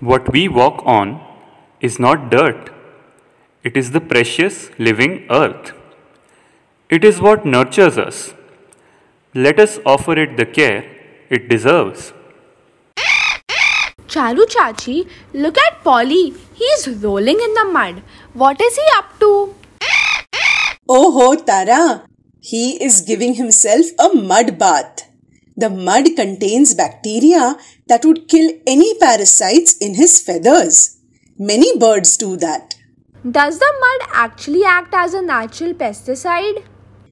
What we walk on is not dirt, it is the precious living earth. It is what nurtures us. Let us offer it the care it deserves. Charu Chachi, look at Polly. He's rolling in the mud. What is he up to? Oh ho, Tara! He is giving himself a mud bath. The mud contains bacteria that would kill any parasites in his feathers. Many birds do that. Does the mud actually act as a natural pesticide?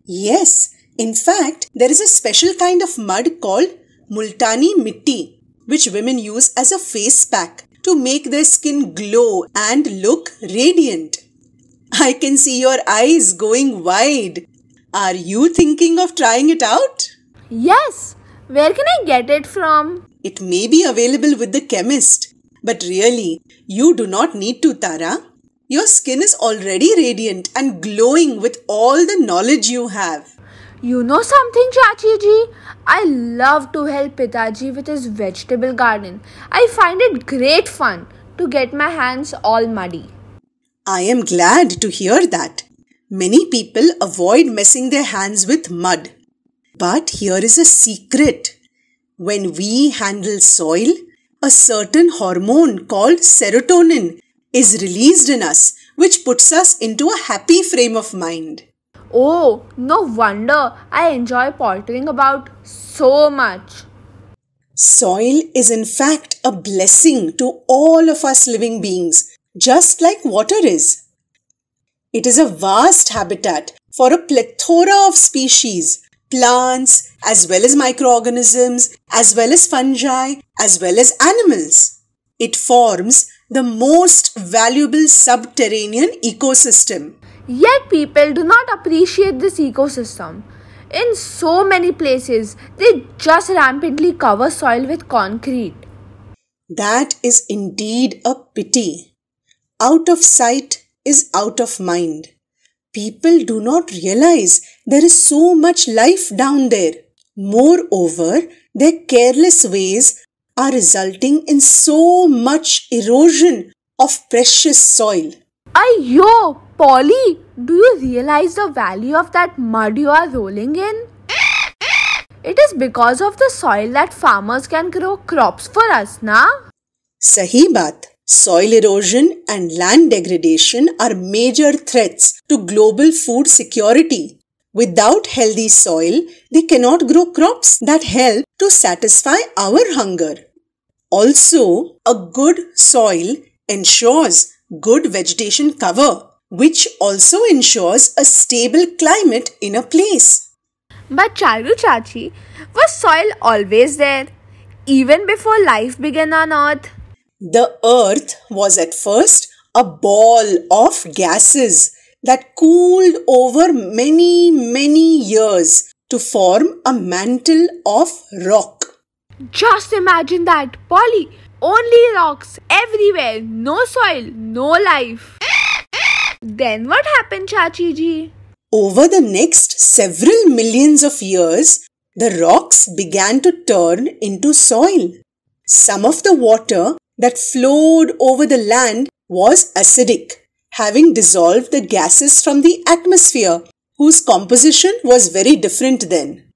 Yes, in fact, there is a special kind of mud called Multani Mitti, which women use as a face pack to make their skin glow and look radiant. I can see your eyes going wide. Are you thinking of trying it out? Yes. Where can I get it from? It may be available with the chemist, but really, you do not need to, Tara. Your skin is already radiant and glowing with all the knowledge you have. You know something, Chachi ji? I love to help Pitaji with his vegetable garden. I find it great fun to get my hands all muddy. I am glad to hear that. Many people avoid messing their hands with mud. But here is a secret. When we handle soil, a certain hormone called serotonin is released in us, which puts us into a happy frame of mind. Oh, no wonder I enjoy pottering about so much. Soil is in fact a blessing to all of us living beings, just like water is. It is a vast habitat for a plethora of species, plants, as well as microorganisms, as well as fungi, as well as animals. It forms the most valuable subterranean ecosystem. Yet people do not appreciate this ecosystem. In so many places, they just rampantly cover soil with concrete. That is indeed a pity. Out of sight is out of mind. People do not realize there is so much life down there. Moreover, their careless ways are resulting in so much erosion of precious soil. Ayyo, Polly, do you realize the value of that mud you are rolling in? It is because of the soil that farmers can grow crops for us, na? Sahi baat. Soil erosion and land degradation are major threats to global food security. Without healthy soil, they cannot grow crops that help to satisfy our hunger. Also, a good soil ensures good vegetation cover, which also ensures a stable climate in a place. But Charu Chachi, was soil always there, even before life began on earth? The earth was at first a ball of gases that cooled over many years to form a mantle of rock. Just imagine that, Polly. Only rocks everywhere, no soil, no life. Then what happened, Chachi ji? Over the next several millions of years, the rocks began to turn into soil. Some of the water that flowed over the land was acidic, having dissolved the gases from the atmosphere, whose composition was very different then.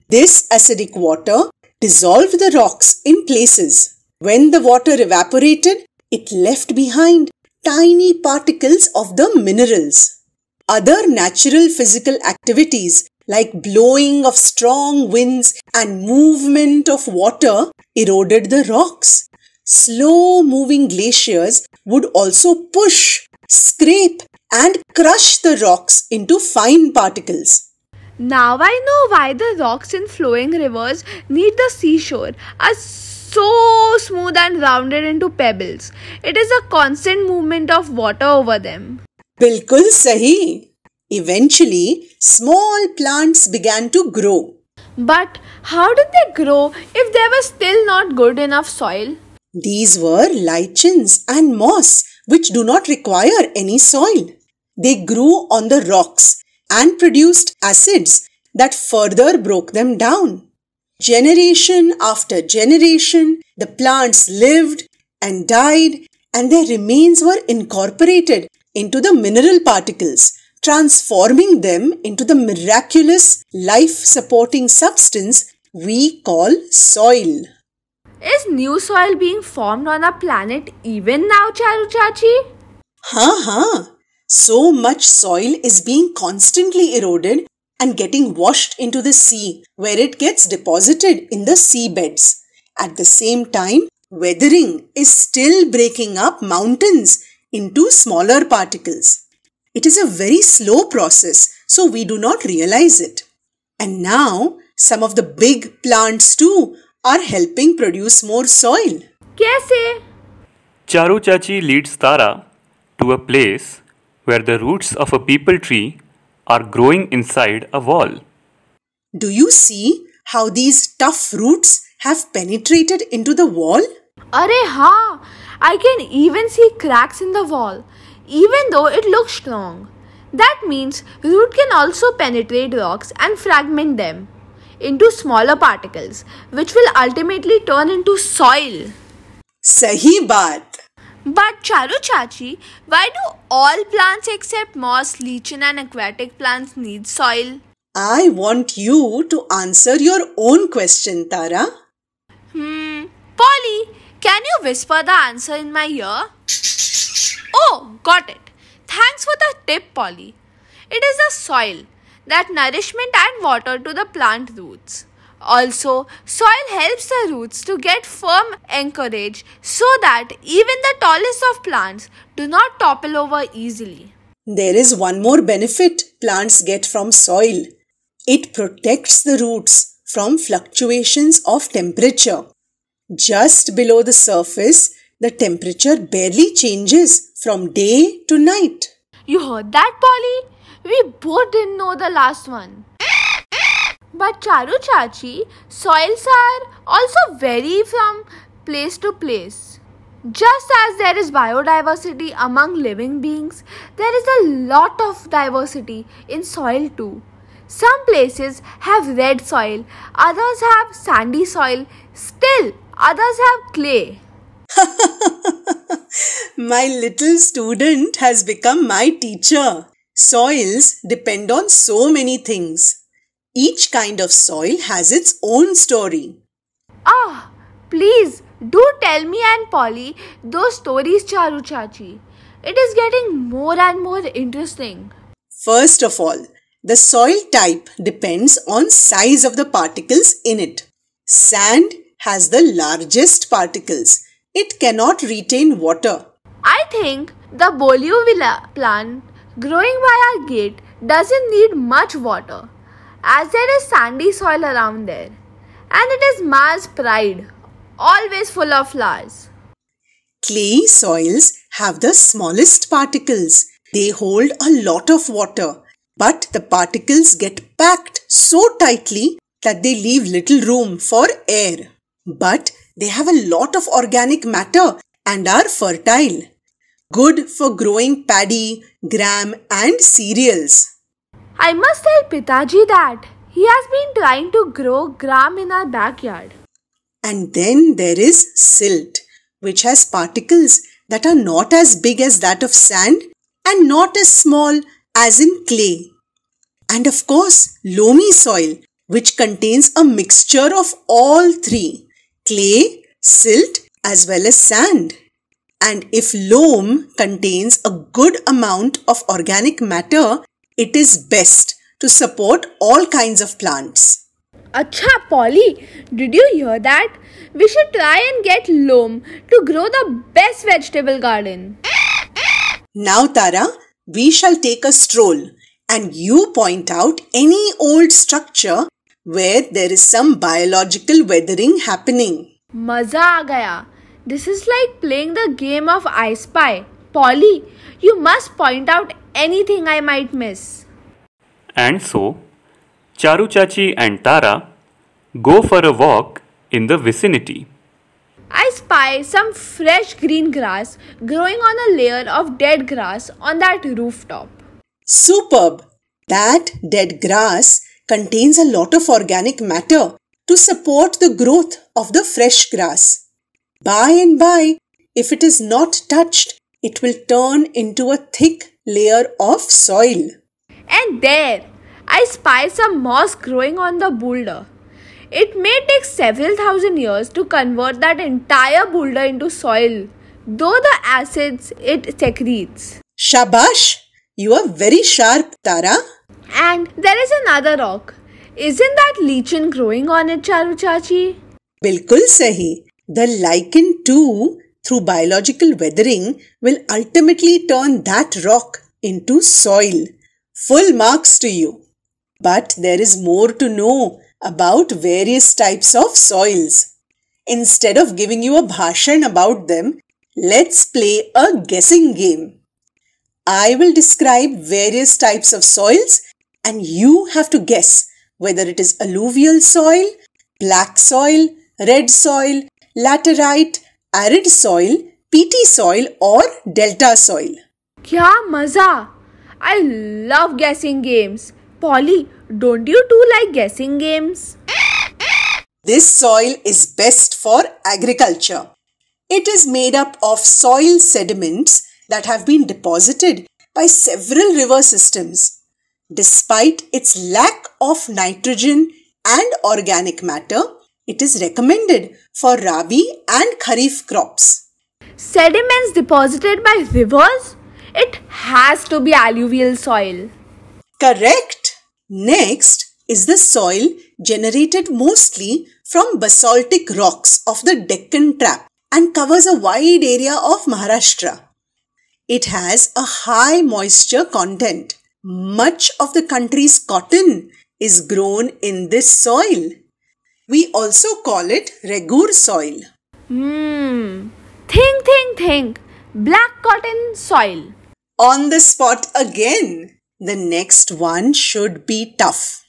This acidic water dissolved the rocks in places. When the water evaporated, it left behind tiny particles of the minerals. Other natural physical activities like blowing of strong winds and movement of water eroded the rocks. Slow-moving glaciers would also push, scrape and crush the rocks into fine particles. Now I know why the rocks in flowing rivers near the seashore are so smooth and rounded into pebbles. It is a constant movement of water over them. Bilkul sahi. Eventually, small plants began to grow. But how did they grow if there was still not good enough soil? These were lichens and moss, which do not require any soil. They grew on the rocks and produced acids that further broke them down. Generation after generation, the plants lived and died, and their remains were incorporated into the mineral particles, transforming them into the miraculous life-supporting substance we call soil. Is new soil being formed on our planet even now, Charu Chachi? Ha! So much soil is being constantly eroded and getting washed into the sea, where it gets deposited in the seabeds. At the same time, weathering is still breaking up mountains into smaller particles. It is a very slow process, so we do not realize it. And now, some of the big plants too are helping produce more soil. Kaise? Charu Chachi leads Tara to a place where the roots of a peepal tree are growing inside a wall. Do you see how these tough roots have penetrated into the wall? Arey ha! I can even see cracks in the wall, even though it looks strong. That means root can also penetrate rocks and fragment them into smaller particles, which will ultimately turn into soil. Sahi baat. But Charu Chachi, why do all plants except moss, lichen and aquatic plants need soil? I want you to answer your own question, Tara. Polly, can you whisper the answer in my ear? Oh, got it. Thanks for the tip, Polly. It is the soil, that nourishment and water to the plant roots. Also, soil helps the roots to get firm anchorage so that even the tallest of plants do not topple over easily. There is one more benefit plants get from soil. It protects the roots from fluctuations of temperature. Just below the surface, the temperature barely changes from day to night. You heard that, Polly? We both didn't know the last one. But Charu Chachi, soils are also vary from place to place. Just as there is biodiversity among living beings, there is a lot of diversity in soil too. Some places have red soil, others have sandy soil, still others have clay. My little student has become my teacher. Soils depend on so many things. Each kind of soil has its own story. Please do tell me and Polly those stories, Charu Chachi. It is getting more and more interesting. First of all, the soil type depends on size of the particles in it. Sand has the largest particles. It cannot retain water. I think the Boliovilla plant growing by our gate doesn't need much water, as there is sandy soil around there. And it is Mars' pride, always full of flowers. Clayey soils have the smallest particles. They hold a lot of water, but the particles get packed so tightly that they leave little room for air. But they have a lot of organic matter and are fertile. Good for growing paddy, gram and cereals. I must tell Pitaji that he has been trying to grow gram in our backyard. And then there is silt, which has particles that are not as big as that of sand and not as small as in clay. And of course, loamy soil, which contains a mixture of all three, clay, silt as well as sand. And if loam contains a good amount of organic matter, it is best to support all kinds of plants. Acha, Polly, did you hear that? We should try and get loam to grow the best vegetable garden. Now, Tara, we shall take a stroll and you point out any old structure where there is some biological weathering happening. Maza aa gaya. This is like playing the game of I Spy. Polly, you must point out anything I might miss. And so, Charu Chachi and Tara go for a walk in the vicinity. I spy some fresh green grass growing on a layer of dead grass on that rooftop. Superb! That dead grass contains a lot of organic matter to support the growth of the fresh grass. By and by, If it is not touched, it will turn into a thick layer of soil. And there, I spy some moss growing on the boulder. It may take several thousand years to convert that entire boulder into soil, though the acids it secretes. Shabash! You are very sharp, Tara. And there is another rock. Isn't that lichen growing on it, Charu Chachi? Bilkul sahi. The lichen too, through biological weathering, will ultimately turn that rock into soil. Full marks to you. But there is more to know about various types of soils. Instead of giving you a bhashan about them, let's play a guessing game. I will describe various types of soils and you have to guess whether it is alluvial soil, black soil, red soil, laterite, arid soil, peaty soil or delta soil. Kya maza! I love guessing games. Polly, don't you too like guessing games? This soil is best for agriculture. It is made up of soil sediments that have been deposited by several river systems. Despite its lack of nitrogen and organic matter, it is recommended for Rabi and Kharif crops. Sediments deposited by rivers? It has to be alluvial soil. Correct. Next is the soil generated mostly from basaltic rocks of the Deccan Trap and covers a wide area of Maharashtra. It has a high moisture content. Much of the country's cotton is grown in this soil. We also call it Regur soil. Think. Black cotton soil. On the spot again. The next one should be tough.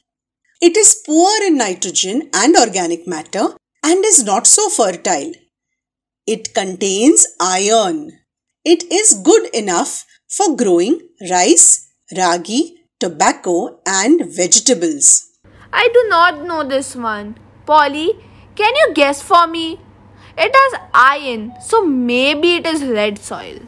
It is poor in nitrogen and organic matter and is not so fertile. It contains iron. It is good enough for growing rice, ragi, tobacco and vegetables. I do not know this one. Polly, can you guess for me? It has iron, so maybe it is red soil.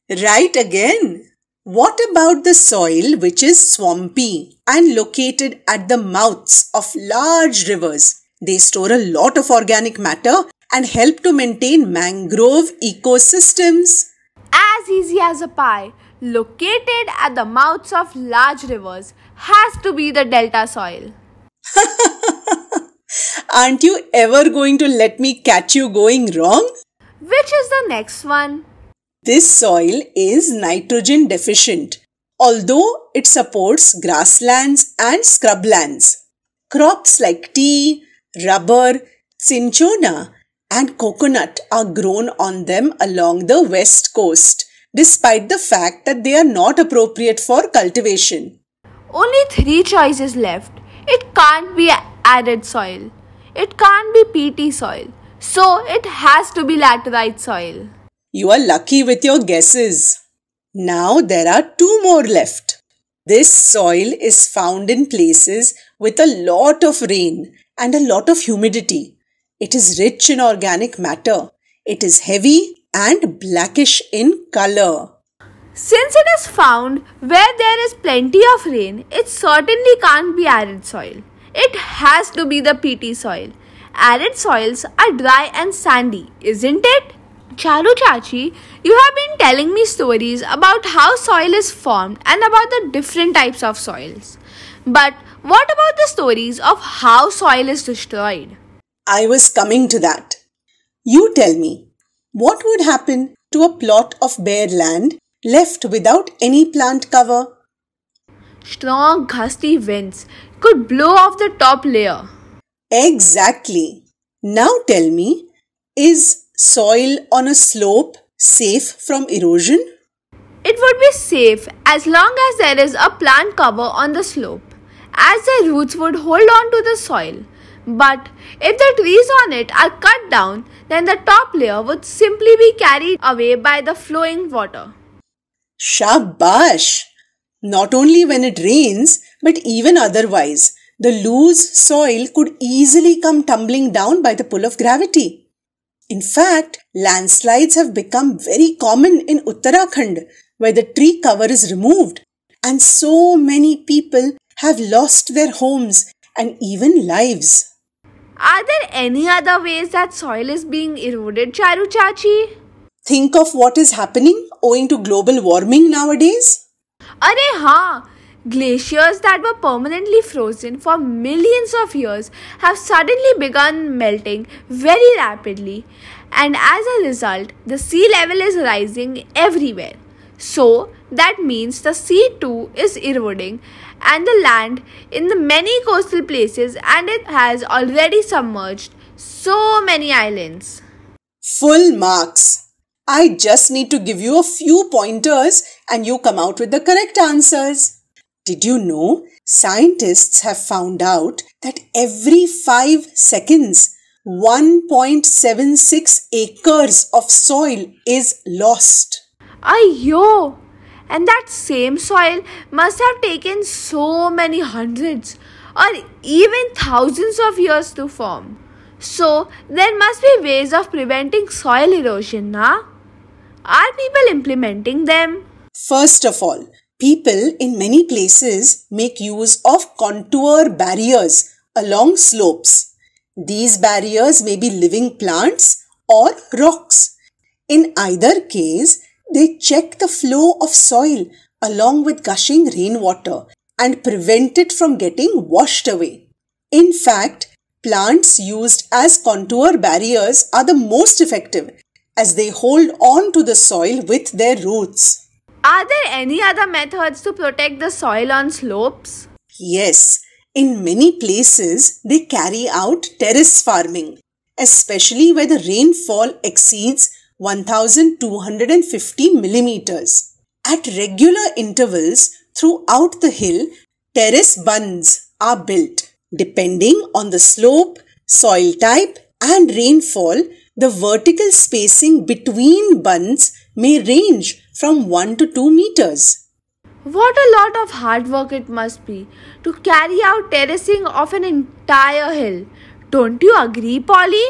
Right again. What about the soil which is swampy and located at the mouths of large rivers? They store a lot of organic matter and help to maintain mangrove ecosystems. As easy as a pie, located at the mouths of large rivers, has to be the delta soil. Aren't you ever going to let me catch you going wrong? Which is the next one? This soil is nitrogen deficient, although it supports grasslands and scrublands. Crops like tea, rubber, cinchona and coconut are grown on them along the west coast, despite the fact that they are not appropriate for cultivation. Only 3 choices left. It can't be arid soil. It can't be peaty soil. So it has to be laterite soil. You are lucky with your guesses. Now there are 2 more left. This soil is found in places with a lot of rain and a lot of humidity. It is rich in organic matter. It is heavy and blackish in color. Since it is found where there is plenty of rain, it certainly can't be arid soil. It has to be the peaty soil. Arid soils are dry and sandy, isn't it? Charu Chachi, you have been telling me stories about how soil is formed and about the different types of soils. But what about the stories of how soil is destroyed? I was coming to that. You tell me, what would happen to a plot of bare land left without any plant cover? Strong gusty winds could blow off the top layer. Exactly. Now tell me, is soil on a slope safe from erosion? It would be safe as long as there is a plant cover on the slope, as the roots would hold on to the soil. But if the trees on it are cut down, then the top layer would simply be carried away by the flowing water. Shabash! Not only when it rains, but even otherwise, the loose soil could easily come tumbling down by the pull of gravity. In fact, landslides have become very common in Uttarakhand, where the tree cover is removed, and so many people have lost their homes and even lives. Are there any other ways that soil is being eroded, Charu Chachi? Think of what is happening owing to global warming nowadays. Arey haan, glaciers that were permanently frozen for millions of years have suddenly begun melting very rapidly, and as a result, the sea level is rising everywhere. So, that means the sea too is eroding and the land in the many coastal places, and it has already submerged so many islands. Full marks. I just need to give you a few pointers and you come out with the correct answers. Did you know scientists have found out that every 5 seconds, 1.76 acres of soil is lost? Ayyo! And that same soil must have taken so many hundreds or even thousands of years to form. So, there must be ways of preventing soil erosion, na? Are people implementing them? First of all, people in many places make use of contour barriers along slopes. These barriers may be living plants or rocks. In either case, they check the flow of soil along with gushing rainwater and prevent it from getting washed away. In fact, plants used as contour barriers are the most effective as they hold on to the soil with their roots. Are there any other methods to protect the soil on slopes? Yes, in many places they carry out terrace farming, especially where the rainfall exceeds 1250 millimeters. At regular intervals throughout the hill, terrace bunds are built. Depending on the slope, soil type, and rainfall, the vertical spacing between bunds may range from 1 to 2 meters. What a lot of hard work it must be to carry out terracing of an entire hill. Don't you agree, Polly?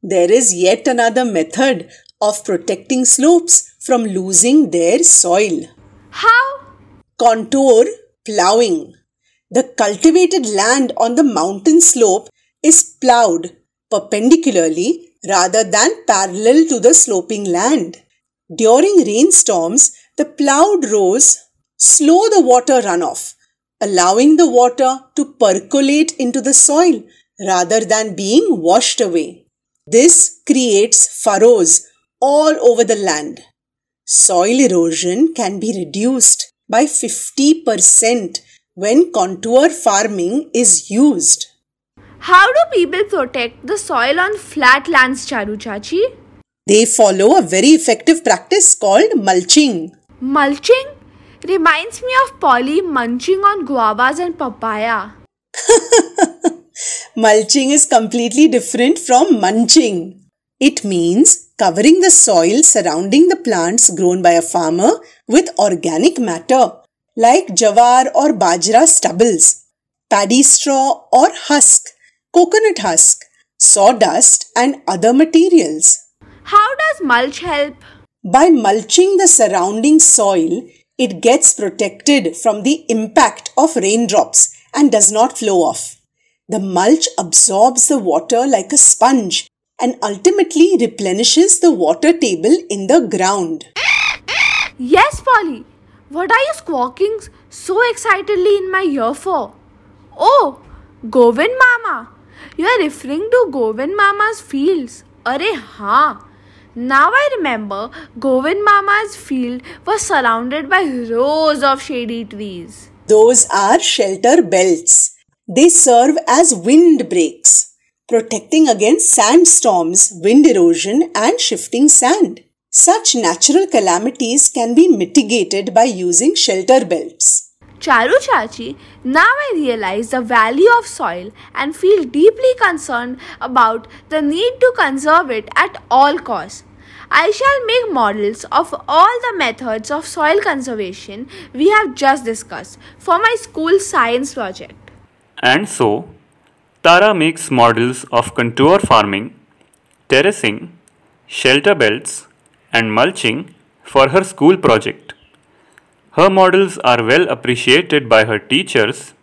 There is yet another method of protecting slopes from losing their soil. How? Contour ploughing. The cultivated land on the mountain slope is ploughed perpendicularly rather than parallel to the sloping land. During rainstorms, the ploughed rows slow the water runoff, allowing the water to percolate into the soil rather than being washed away. This creates furrows all over the land. Soil erosion can be reduced by 50% when contour farming is used. How do people protect the soil on flat lands, Charu Chachi? They follow a very effective practice called mulching. Mulching reminds me of Polly munching on guavas and papaya. Mulching is completely different from munching. It means covering the soil surrounding the plants grown by a farmer with organic matter like jawar or bajra stubbles, paddy straw or husk, coconut husk, sawdust and other materials. How does mulch help? By mulching the surrounding soil, it gets protected from the impact of raindrops and does not flow off. The mulch absorbs the water like a sponge and ultimately replenishes the water table in the ground. Yes, Polly. What are you squawking so excitedly in my ear for? Oh, Govind Mama. You are referring to Govind Mama's fields. Arey haan. Now I remember Govind Mama's field was surrounded by rows of shady trees. Those are shelter belts. They serve as wind breaks, protecting against sandstorms, wind erosion and shifting sand. Such natural calamities can be mitigated by using shelter belts. Charu Chachi, now I realize the value of soil and feel deeply concerned about the need to conserve it at all costs. I shall make models of all the methods of soil conservation we have just discussed for my school science project. And so, Tara makes models of contour farming, terracing, shelter belts, and mulching for her school project. Her models are well appreciated by her teachers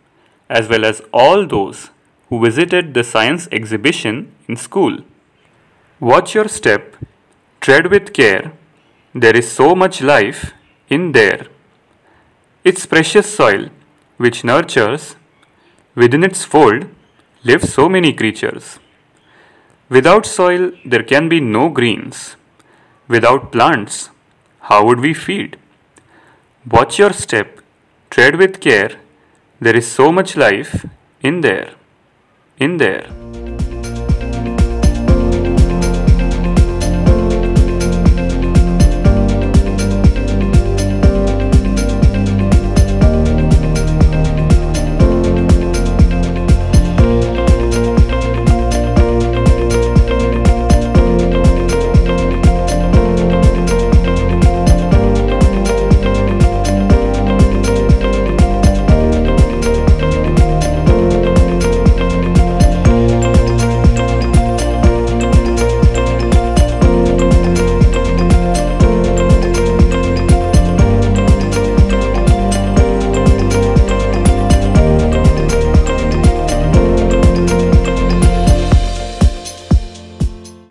as well as all those who visited the science exhibition in school. Watch your step, tread with care, there is so much life in there. It's precious soil which nurtures, within its fold live so many creatures. Without soil, there can be no greens. Without plants, how would we feed? Watch your step, tread with care, there is so much life in there. In there.